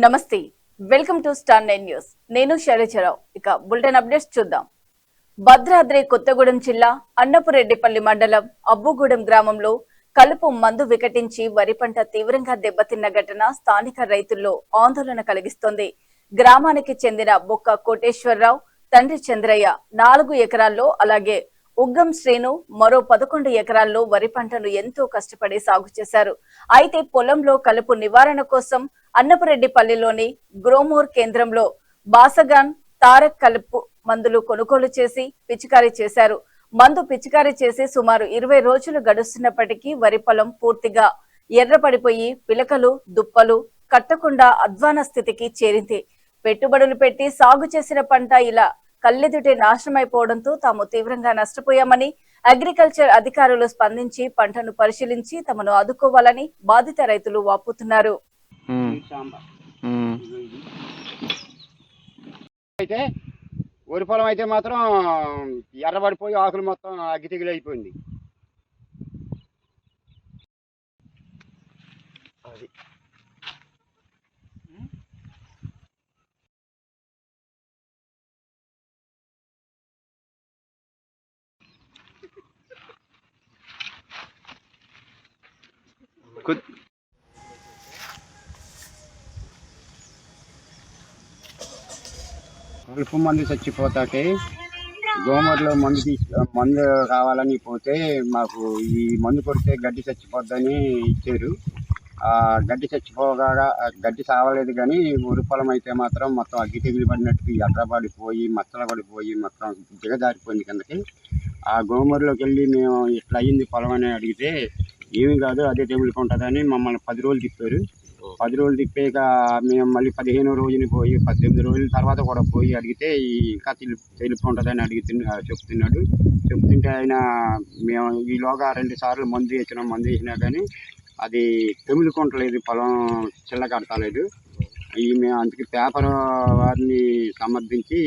నమస్తే, welcome to star 9 news. నేను శైలజరావు. ఇక బులెటిన్ అప్డేట్స్ చూద్దాం. భద్రాద్రి కొత్తగూడెం జిల్లా అన్నపురెడ్డిపల్లి మండలం అబ్బుగూడెం గ్రామంలో కలుపు మందు వికటించి వరి పంట తీవ్రంగా దెబ్బతిన్న ఘటన స్థానిక రైతుల్లో ఆందోళన కలిగిస్తోంది. గ్రామానికి చెందిన బొక్క కోటేశ్వరరావు తండ్రి చంద్రయ్య 4 ఎకరాల్లో, అలాగే ఉగ్గం శ్రీను మరో 11 ఎకరాల్లో వరి పంటను ఎంతో కష్టపడి సాగు చేశారు. అయితే పొలంలో కలుపు నివారణ కోసం అన్నపురెడ్డిపల్లిలోని గ్రోమోర్ కేంద్రంలో బాసగాన్ తారక్ కలుపు మందులు కొనుగోలు చేసి పిచికారీ చేశారు. మందు పిచికారీ చేసి సుమారు 20 రోజులు గడుస్తున్నప్పటికీ వరి పొలం పూర్తిగా ఎర్రపడిపోయి పిలకలు దుప్పలు కట్టకుండా అధ్వాన స్థితికి చేరింది. పెట్టుబడులు పెట్టి సాగు చేసిన పంట ఇలా కళ్ళెదుటే నాశనమైపోవడంతో తాము తీవ్రంగా నష్టపోయామని అగ్రికల్చర్ అధికారులు స్పందించి పంటను పరిశీలించి తమను ఆదుకోవాలని బాధిత రైతులు వాపోతున్నారు. అయితే వరి పొలం అయితే మాత్రం ఎర్రబడిపోయి ఆకులు మొత్తం అగ్గి తెగులు అయిపోయింది. అది కలుపు మందు చచ్చిపోతాకే గోమర్లో మందు కావాలని పోతే మాకు ఈ మందు కొడితే గడ్డి చచ్చిపోద్దని ఇచ్చారు. ఆ గడ్డి చచ్చిపోగా గడ్డి సావలేదు, కానీ వరి పొలం అయితే మాత్రం మొత్తం అగ్గి తెగులు పడినట్టు ఎర్రబడిపోయి మచ్చలు పడిపోయి మొత్తం దిగజారిపోయింది కిందకి. ఆ గోమర్లోకి వెళ్ళి మేము ఇట్లా అయ్యింది పొలం అని అడిగితే ఏమీ కాదు అదే తెగులుకు ఉంటుందని మమ్మల్ని 10 రోజులు తిప్పారు. 10 రోజులు తిప్పాక మేము మళ్ళీ 15వ రోజుని పోయి 18 రోజుల తర్వాత కూడా పోయి అడిగితే ఇంకా తెలుపు ఉంటుందని చెప్తుంటే ఆయన మేము ఈలోగా 2 సార్లు మందు వేసినా కానీ అది తెగులుకుంటలేదు, పొలం చిల్ల కడతలేదు. మేము అందుకే పేపర్ వారిని సమర్థించి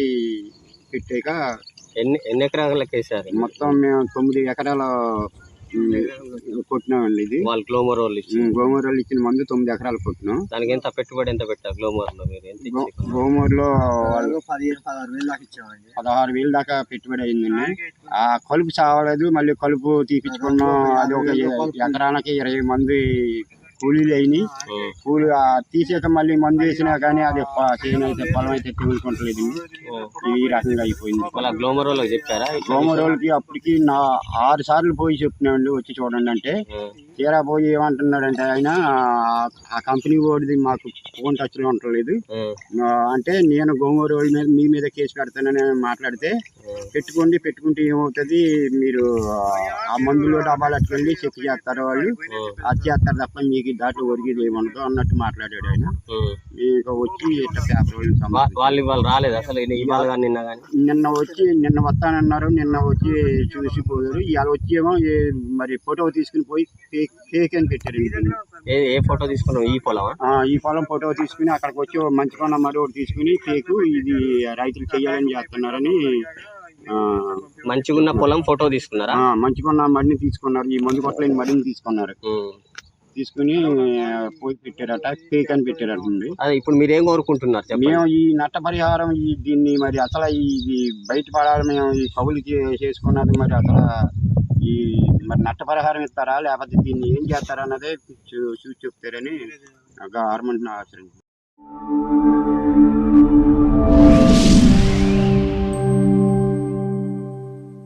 పెట్టాక ఎన్ని ఎకరాలకు వేసారు? మొత్తం మేము 9 ఎకరాల కొట్టినామండి. ఇది వాళ్ళు గ్లోమర్ వాళ్ళు ఇచ్చిన మందు 9 ఎకరాలు కొట్టినాం. దానికి ఎంత పెట్టుబడి ఎంత పెట్టారు? గ్లోమర్ లో 16,000 దాకా పెట్టుబడి అయిందండి. ఆ కలుపు చావలేదు, మళ్ళీ కలుపు తీపించుకున్నాం. అది ఒక ఎకరానికి 20 మంది కూలీలు అయినాయి. తీసాక మళ్ళీ మందు వేసినా కానీ అది చేయనైతే పొలం అయితే తెగులుకుంటలేదు. ఈ రకంగా అయిపోయింది. గ్లోమర్ వాళ్ళకి చెప్పారా? గ్లోమర్ వాళ్ళకి అప్పటికి 6 సార్లు పోయి చెప్పినామండి, వచ్చి చూడండి అంటే. తీరా పోయి ఏమంటున్నాడంటే ఆయన ఆ కంపెనీ వాడిది మాకు ఫోన్ టచ్ లో ఉండలేదు అంటే, నేను గోమూరు వాళ్ళ మీద మీ మీద కేసు పెడతానని మాట్లాడితే, పెట్టుకుంటే ఏమవుతుంది, మీరు ఆ మందులో డబ్బాలు అట్టుకెళ్ళి చెక్ చేస్తారు, వాళ్ళు అది చేస్తారు తప్ప మీకు దాంట్లో ఒరిగేది ఏమనదు అన్నట్టు మాట్లాడాడు ఆయన. మీకు వచ్చి ఇట్లా పేపర్ వాళ్ళు రాలేదు అసలు నిన్న వస్తానన్నారు. నిన్న వచ్చి చూసిపోయారు. ఇవాళ వచ్చేమో మరి ఫోటో తీసుకుని పోయి ఫేక్ అని పెట్టారు. ఏ ఫోటో తీసుకున్నాం? ఈ పొలం ఫోటో తీసుకుని అక్కడికి వచ్చి మంచిగా మరి ఒకటి తీసుకుని ఫేక్ ఇది రైతులు చెయ్యాలని చేస్తున్నారని. మంచిగా ఉన్న పొలం ఫోటో తీసుకున్నారా? మంచిగా ఉన్న మడిని తీసుకున్నారు, ఈ మందు కొట్టలేని మడిని తీసుకుని పోయి పెట్టారట, ఫేక్ అని పెట్టారటండి. ఇప్పుడు మీరేం కోరుకుంటున్నారు? మేము ఈ నష్టపరిహారం దీన్ని మరి అసలు ఇది బయటపడాలి, మేము ఈ కవులు చేసుకున్నది మరి అసలు ఈ మరి నష్టపరిహారం ఇస్తారా లేకపోతే దీన్ని ఏం చేస్తారా అన్నదే చూసి చెప్తారని గవర్నమెంట్ని ఆశ్రయించారు.